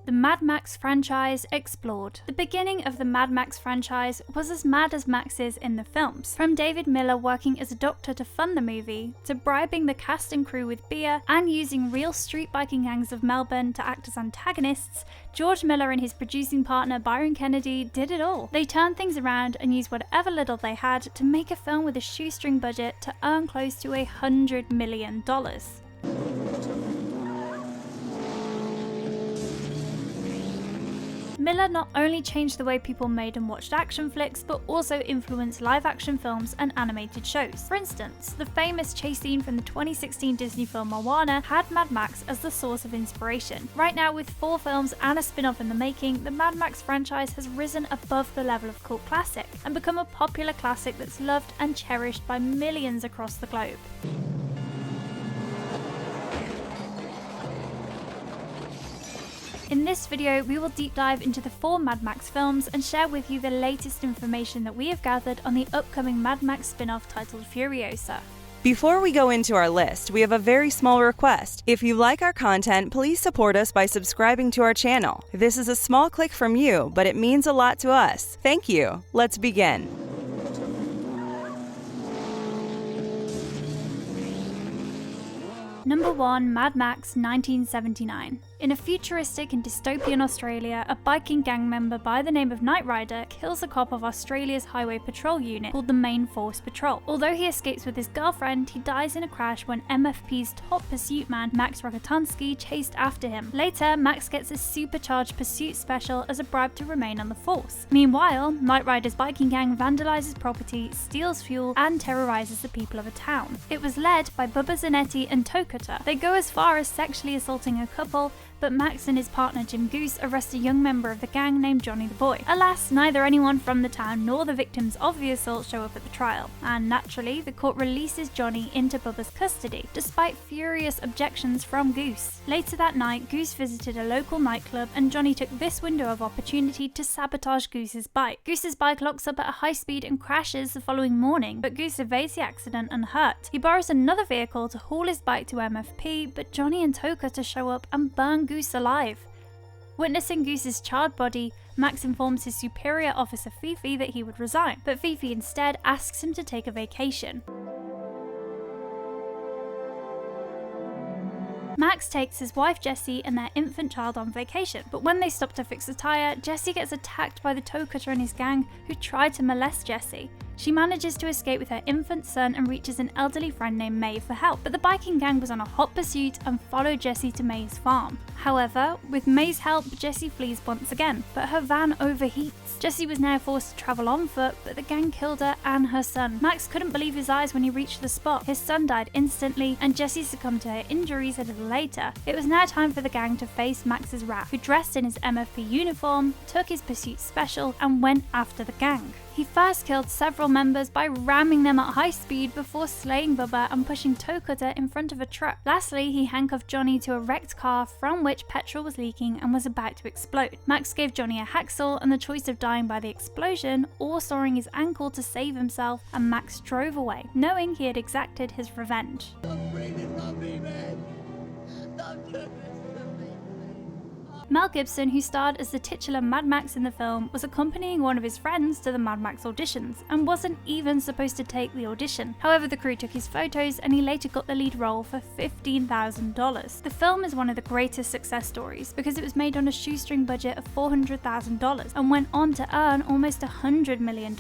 The Mad Max franchise explored. The beginning of the Mad Max franchise was as mad as Max is in the films. From David Miller working as a doctor to fund the movie, to bribing the cast and crew with beer, and using real street biking gangs of Melbourne to act as antagonists, George Miller and his producing partner Byron Kennedy did it all. They turned things around and used whatever little they had to make a film with a shoestring budget to earn close to $100 million. Miller not only changed the way people made and watched action flicks, but also influenced live-action films and animated shows. For instance, the famous chase scene from the 2016 Disney film Moana had Mad Max as the source of inspiration. Right now, with 4 films and a spin-off in the making, the Mad Max franchise has risen above the level of cult classic and become a popular classic that's loved and cherished by millions across the globe. In this video, we will deep dive into the 4 Mad Max films and share with you the latest information that we have gathered on the upcoming Mad Max spin-off titled Furiosa. Before we go into our list, we have a very small request. If you like our content, please support us by subscribing to our channel. This is a small click from you, but it means a lot to us. Thank you. Let's begin. Number 1. Mad Max 1979. In a futuristic and dystopian Australia, a biking gang member by the name of Knight Rider kills a cop of Australia's highway patrol unit called the Main Force Patrol. Although he escapes with his girlfriend, he dies in a crash when MFP's top pursuit man, Max Rokitansky, chased after him. Later, Max gets a supercharged pursuit special as a bribe to remain on the force. Meanwhile, Knight Rider's biking gang vandalizes property, steals fuel, and terrorizes the people of a town. It was led by Bubba Zanetti and Tokata. They go as far as sexually assaulting a couple, but Max and his partner Jim Goose arrest a young member of the gang named Johnny the Boy. Alas, neither anyone from the town nor the victims of the assault show up at the trial, and naturally, the court releases Johnny into Bubba's custody, despite furious objections from Goose. Later that night, Goose visited a local nightclub, and Johnny took this window of opportunity to sabotage Goose's bike. Goose's bike locks up at a high speed and crashes the following morning, but Goose evades the accident unhurt. He borrows another vehicle to haul his bike to MFP, but Johnny and Tokata show up and burn Goose alive. Witnessing Goose's charred body, Max informs his superior officer Fifi that he would resign, but Fifi instead asks him to take a vacation. Max takes his wife Jessie and their infant child on vacation, but when they stop to fix a tire, Jessie gets attacked by the Tokata and his gang, who try to molest Jessie. She manages to escape with her infant son and reaches an elderly friend named May for help, but the biking gang was on a hot pursuit and followed Jessie to May's farm. However, with May's help, Jessie flees once again, but her van overheats. Jessie was now forced to travel on foot, but the gang killed her and her son. Max couldn't believe his eyes when he reached the spot. His son died instantly, and Jessie succumbed to her injuries a little later. It was now time for the gang to face Max's wrath, who dressed in his MFP uniform, took his pursuit special, and went after the gang. He first killed several members by ramming them at high speed before slaying Bubba and pushing Tokata in front of a truck. Lastly, he handcuffed Johnny to a wrecked car from which petrol was leaking and was about to explode. Max gave Johnny a hacksaw and the choice of dying by the explosion or sawing his ankle to save himself, and Max drove away, knowing he had exacted his revenge. Mel Gibson, who starred as the titular Mad Max in the film, was accompanying one of his friends to the Mad Max auditions and wasn't even supposed to take the audition. However, the crew took his photos and he later got the lead role for $15,000. The film is one of the greatest success stories because it was made on a shoestring budget of $400,000 and went on to earn almost $100 million.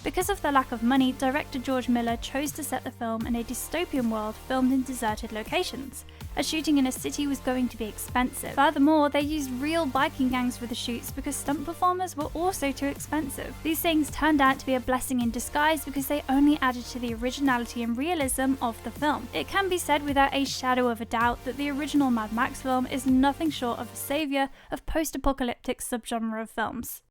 Because of the lack of money, director George Miller chose to set the film in a dystopian world filmed in deserted locations, as shooting in a city was going to be expensive. Furthermore, they used real biking gangs for the shoots because stunt performers were also too expensive. These things turned out to be a blessing in disguise because they only added to the originality and realism of the film. It can be said without a shadow of a doubt that the original Mad Max film is nothing short of a saviour of post-apocalyptic subgenre of films.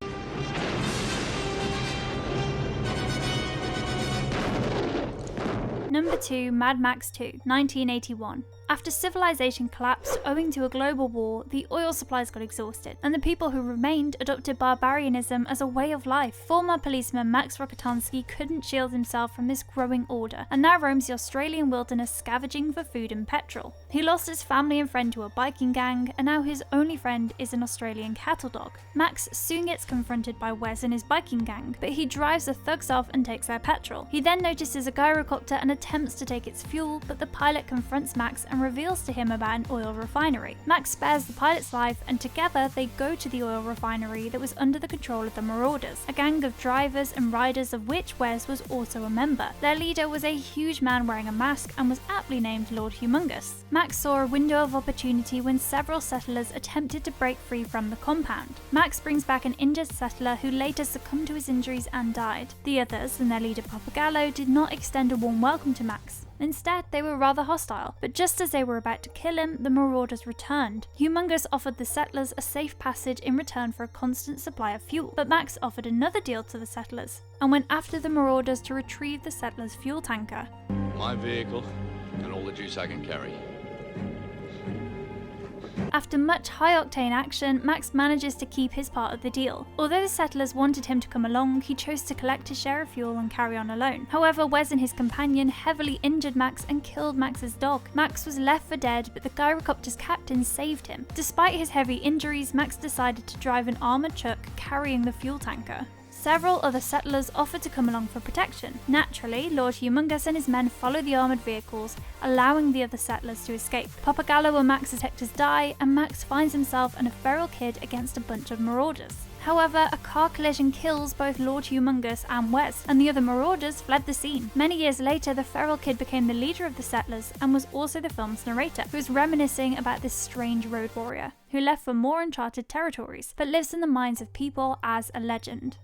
Number 2. Mad Max 2, 1981. After civilization collapsed owing to a global war, the oil supplies got exhausted, and the people who remained adopted barbarianism as a way of life. Former policeman Max Rokitansky couldn't shield himself from this growing order, and now roams the Australian wilderness scavenging for food and petrol. He lost his family and friend to a biking gang, and now his only friend is an Australian cattle dog. Max soon gets confronted by Wes and his biking gang, but he drives the thugs off and takes their petrol. He then notices a gyrocopter and attempts to take its fuel, but the pilot confronts Max and reveals to him about an oil refinery. Max spares the pilot's life, and together they go to the oil refinery that was under the control of the Marauders, a gang of drivers and riders of which Wes was also a member. Their leader was a huge man wearing a mask and was aptly named Lord Humongous. Max saw a window of opportunity when several settlers attempted to break free from the compound. Max brings back an injured settler who later succumbed to his injuries and died. The others, and their leader Papagallo, did not extend a warm welcome to Max. Instead, they were rather hostile, but just as they were about to kill him, the Marauders returned. Humongous offered the settlers a safe passage in return for a constant supply of fuel, but Max offered another deal to the settlers, and went after the Marauders to retrieve the settlers' fuel tanker. My vehicle, and all the juice I can carry. After much high-octane action, Max manages to keep his part of the deal. Although the settlers wanted him to come along, he chose to collect his share of fuel and carry on alone. However, Wes and his companion heavily injured Max and killed Max's dog. Max was left for dead, but the gyrocopter's captain saved him. Despite his heavy injuries, Max decided to drive an armoured truck carrying the fuel tanker. Several other settlers offered to come along for protection. Naturally, Lord Humongous and his men follow the armoured vehicles, allowing the other settlers to escape. Papagallo and Max's detectives die, and Max finds himself and a feral kid against a bunch of marauders. However, a car collision kills both Lord Humongous and Wes, and the other marauders fled the scene. Many years later, the feral kid became the leader of the settlers and was also the film's narrator, who was reminiscing about this strange road warrior, who left for more uncharted territories, but lives in the minds of people as a legend.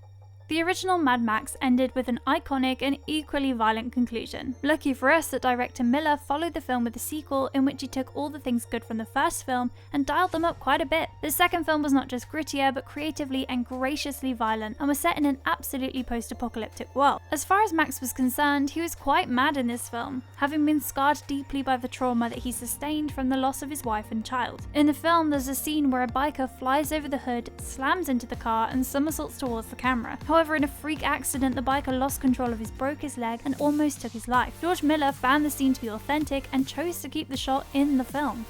The original Mad Max ended with an iconic and equally violent conclusion. Lucky for us that director Miller followed the film with a sequel in which he took all the things good from the first film and dialed them up quite a bit. The second film was not just grittier, but creatively and graciously violent, and was set in an absolutely post-apocalyptic world. As far as Max was concerned, he was quite mad in this film, having been scarred deeply by the trauma that he sustained from the loss of his wife and child. In the film, there's a scene where a biker flies over the hood, slams into the car, and somersaults towards the camera. However, in a freak accident, the biker lost control of his broke his leg and almost took his life. George Miller found the scene to be authentic and chose to keep the shot in the film.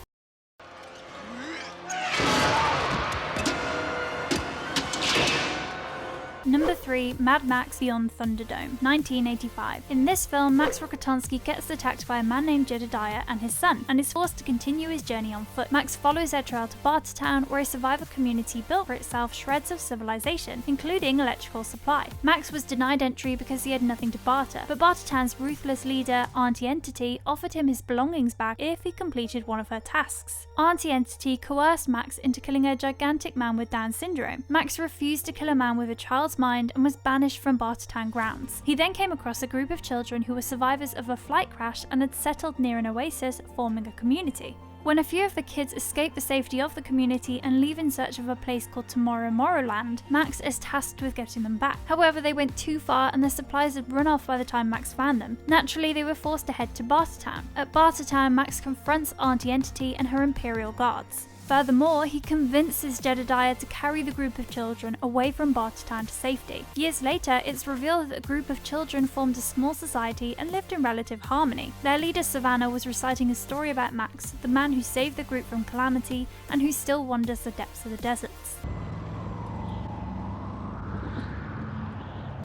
Number 3, Mad Max Beyond Thunderdome, 1985. In this film, Max Rokitansky gets attacked by a man named Jedediah and his son, and is forced to continue his journey on foot. Max follows their trail to Bartertown, where a survivor community built for itself shreds of civilization, including electrical supply. Max was denied entry because he had nothing to barter, but Bartertown's ruthless leader, Auntie Entity, offered him his belongings back if he completed one of her tasks. Auntie Entity coerced Max into killing a gigantic man with Down syndrome. Max refused to kill a man with a child's mind and was banished from Bartertown grounds. He then came across a group of children who were survivors of a flight crash and had settled near an oasis, forming a community. When a few of the kids escape the safety of the community and leave in search of a place called Tomorrowland, Max is tasked with getting them back. However, they went too far and their supplies had run off by the time Max found them. Naturally, they were forced to head to Bartertown. At Bartertown, Max confronts Auntie Entity and her Imperial guards. Furthermore, he convinces Jedediah to carry the group of children away from Bartertown to safety. Years later, it's revealed that a group of children formed a small society and lived in relative harmony. Their leader, Savannah, was reciting a story about Max, the man who saved the group from calamity and who still wanders the depths of the deserts.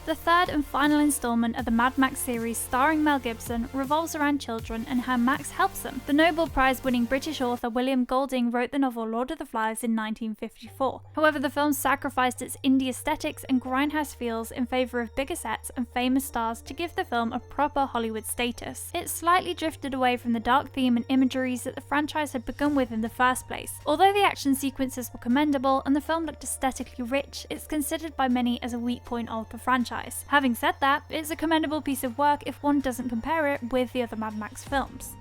The third and final installment of the Mad Max series, starring Mel Gibson, revolves around children and how Max helps them. The Nobel Prize-winning British author William Golding wrote the novel Lord of the Flies in 1954. However, the film sacrificed its indie aesthetics and grindhouse feels in favour of bigger sets and famous stars to give the film a proper Hollywood status. It slightly drifted away from the dark theme and imageries that the franchise had begun with in the first place. Although the action sequences were commendable and the film looked aesthetically rich, it's considered by many as a weak point of the franchise. Having said that, it's a commendable piece of work if one doesn't compare it with the other Mad Max films.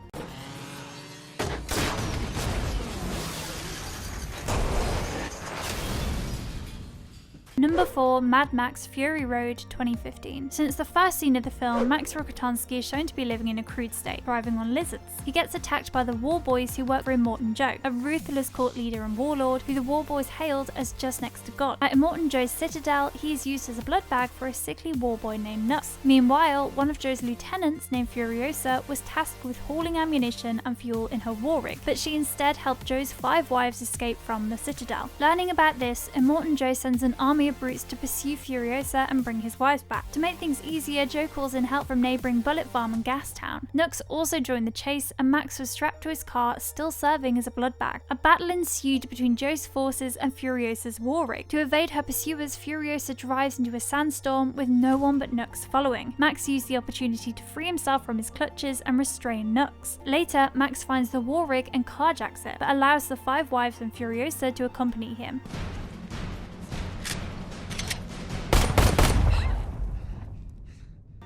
Number 4, Mad Max Fury Road 2015. Since the first scene of the film, Max Rokitansky is shown to be living in a crude state, thriving on lizards. He gets attacked by the War Boys who work for Immortan Joe, a ruthless cult leader and warlord who the War Boys hailed as just next to God. At Immortan Joe's citadel, he is used as a blood bag for a sickly war boy named Nux. Meanwhile, one of Joe's lieutenants named Furiosa was tasked with hauling ammunition and fuel in her war rig, but she instead helped Joe's 5 wives escape from the citadel. Learning about this, Immortan Joe sends an army of brutes to pursue Furiosa and bring his wives back. To make things easier, Joe calls in help from neighbouring Bullet Farm and Gas Town. Nux also joined the chase, and Max was strapped to his car, still serving as a blood bag. A battle ensued between Joe's forces and Furiosa's war rig. To evade her pursuers, Furiosa drives into a sandstorm with no one but Nux following. Max used the opportunity to free himself from his clutches and restrain Nux. Later, Max finds the war rig and carjacks it, but allows the 5 wives and Furiosa to accompany him.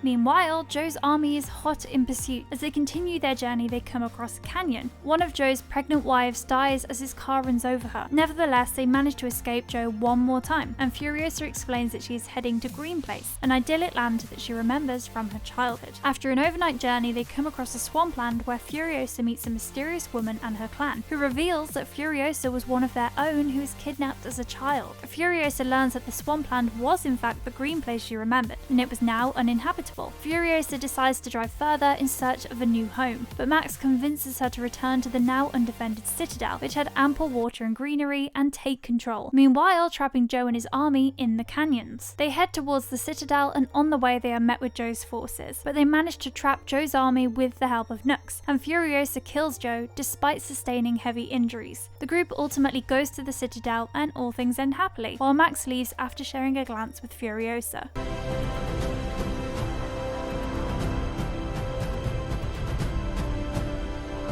Meanwhile, Joe's army is hot in pursuit. As they continue their journey, they come across a canyon. One of Joe's pregnant wives dies as his car runs over her. Nevertheless, they manage to escape Joe one more time, and Furiosa explains that she is heading to Green Place, an idyllic land that she remembers from her childhood. After an overnight journey, they come across a swampland where Furiosa meets a mysterious woman and her clan, who reveals that Furiosa was one of their own who was kidnapped as a child. Furiosa learns that the swampland was in fact the Green Place she remembered, and it was now uninhabitable. Furiosa decides to drive further in search of a new home, but Max convinces her to return to the now undefended citadel, which had ample water and greenery, and take control, meanwhile trapping Joe and his army in the canyons. They head towards the citadel, and on the way they are met with Joe's forces, but they manage to trap Joe's army with the help of Nux, and Furiosa kills Joe despite sustaining heavy injuries. The group ultimately goes to the citadel, and all things end happily, while Max leaves after sharing a glance with Furiosa.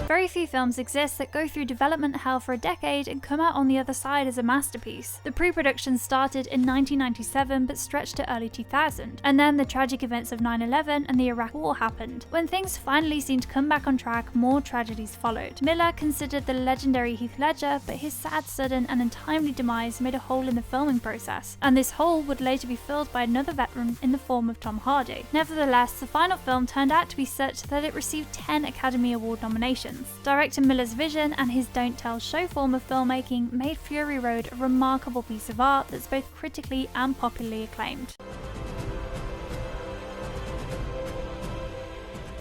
Very few films exist that go through development hell for a decade and come out on the other side as a masterpiece. The pre-production started in 1997 but stretched to early 2000, and then the tragic events of 9/11 and the Iraq War happened. When things finally seemed to come back on track, more tragedies followed. Miller considered the legendary Heath Ledger, but his sad, sudden and untimely demise made a hole in the filming process, and this hole would later be filled by another veteran in the form of Tom Hardy. Nevertheless, the final film turned out to be such that it received 10 Academy Award nominations. Director Miller's vision and his don't tell show form of filmmaking made Fury Road a remarkable piece of art that's both critically and popularly acclaimed.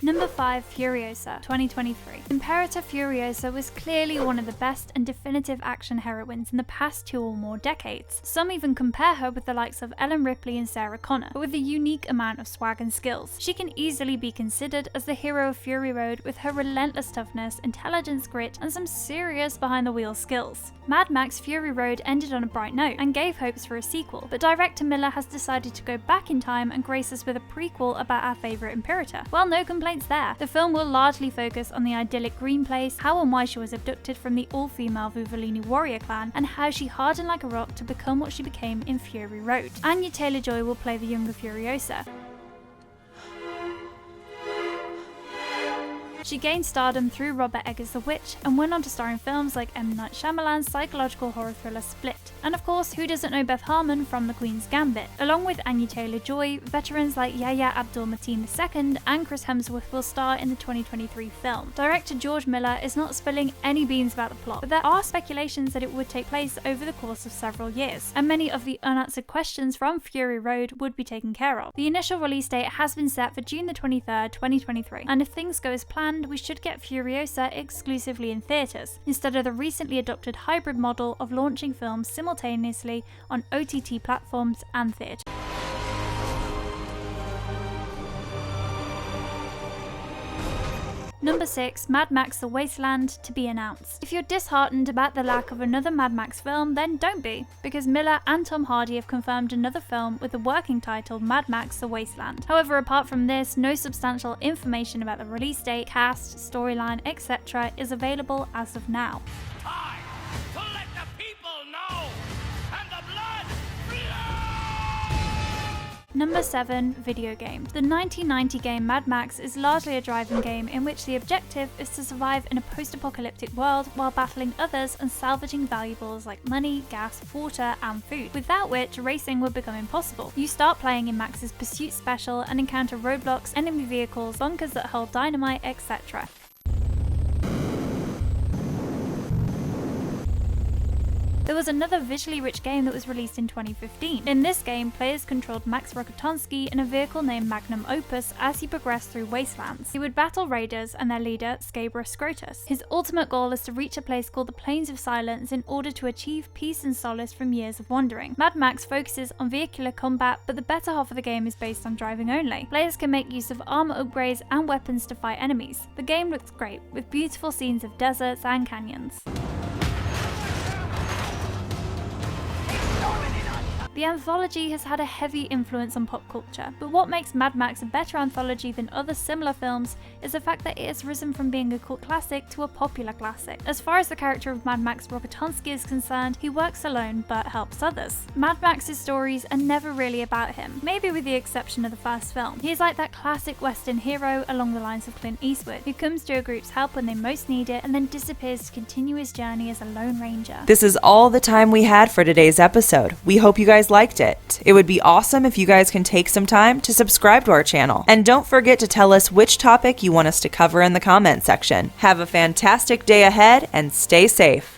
Number 5, Furiosa, 2023. Imperator Furiosa was clearly one of the best and definitive action heroines in the past 2 or more decades. Some even compare her with the likes of Ellen Ripley and Sarah Connor, but with a unique amount of swag and skills. She can easily be considered as the hero of Fury Road with her relentless toughness, intelligence, grit, and some serious behind-the-wheel skills. Mad Max Fury Road ended on a bright note and gave hopes for a sequel, but director Miller has decided to go back in time and grace us with a prequel about our favourite Imperator. Well, no complaints there. The film will largely focus on the idyllic Green Place, how and why she was abducted from the all-female Vuvolini warrior clan, and how she hardened like a rock to become what she became in Fury Road. Anya Taylor-Joy will play the younger Furiosa. She gained stardom through Robert Eggers' The Witch and went on to star in films like M. Night Shyamalan's psychological horror thriller Split. And of course, who doesn't know Beth Harmon from The Queen's Gambit? Along with Anya Taylor-Joy, veterans like Yahya Abdul-Mateen II and Chris Hemsworth will star in the 2023 film. Director George Miller is not spilling any beans about the plot, but there are speculations that it would take place over the course of several years, and many of the unanswered questions from Fury Road would be taken care of. The initial release date has been set for June the 23rd, 2023, and if things go as planned, we should get Furiosa exclusively in theatres, instead of the recently adopted hybrid model of launching films simultaneously on OTT platforms and theatres. Number 6, Mad Max The Wasteland, to be announced. If you're disheartened about the lack of another Mad Max film, then don't be, because Miller and Tom Hardy have confirmed another film with the working title Mad Max The Wasteland. However, apart from this, no substantial information about the release date, cast, storyline, etc. is available as of now. Time to let the people know, and the blood flow! Number 7. Video games. The 1990 game Mad Max is largely a driving game in which the objective is to survive in a post-apocalyptic world while battling others and salvaging valuables like money, gas, water, and food, without which racing would become impossible. You start playing in Max's Pursuit Special and encounter roadblocks, enemy vehicles, bunkers that hold dynamite, etc. There was another visually rich game that was released in 2015. In this game, players controlled Max Rokitansky in a vehicle named Magnum Opus as he progressed through wastelands. He would battle raiders and their leader, Scabra Scrotus. His ultimate goal is to reach a place called the Plains of Silence in order to achieve peace and solace from years of wandering. Mad Max focuses on vehicular combat, but the better half of the game is based on driving only. Players can make use of armor upgrades and weapons to fight enemies. The game looks great, with beautiful scenes of deserts and canyons. The anthology has had a heavy influence on pop culture, but what makes Mad Max a better anthology than other similar films is the fact that it has risen from being a cult classic to a popular classic. As far as the character of Mad Max Rokitansky is concerned, he works alone but helps others. Mad Max's stories are never really about him, maybe with the exception of the first film. He is like that classic western hero along the lines of Clint Eastwood, who comes to a group's help when they most need it and then disappears to continue his journey as a lone ranger. This is all the time we had for today's episode. We hope you guys liked it. It would be awesome if you guys can take some time to subscribe to our channel. And don't forget to tell us which topic you want us to cover in the comment section. Have a fantastic day ahead and stay safe.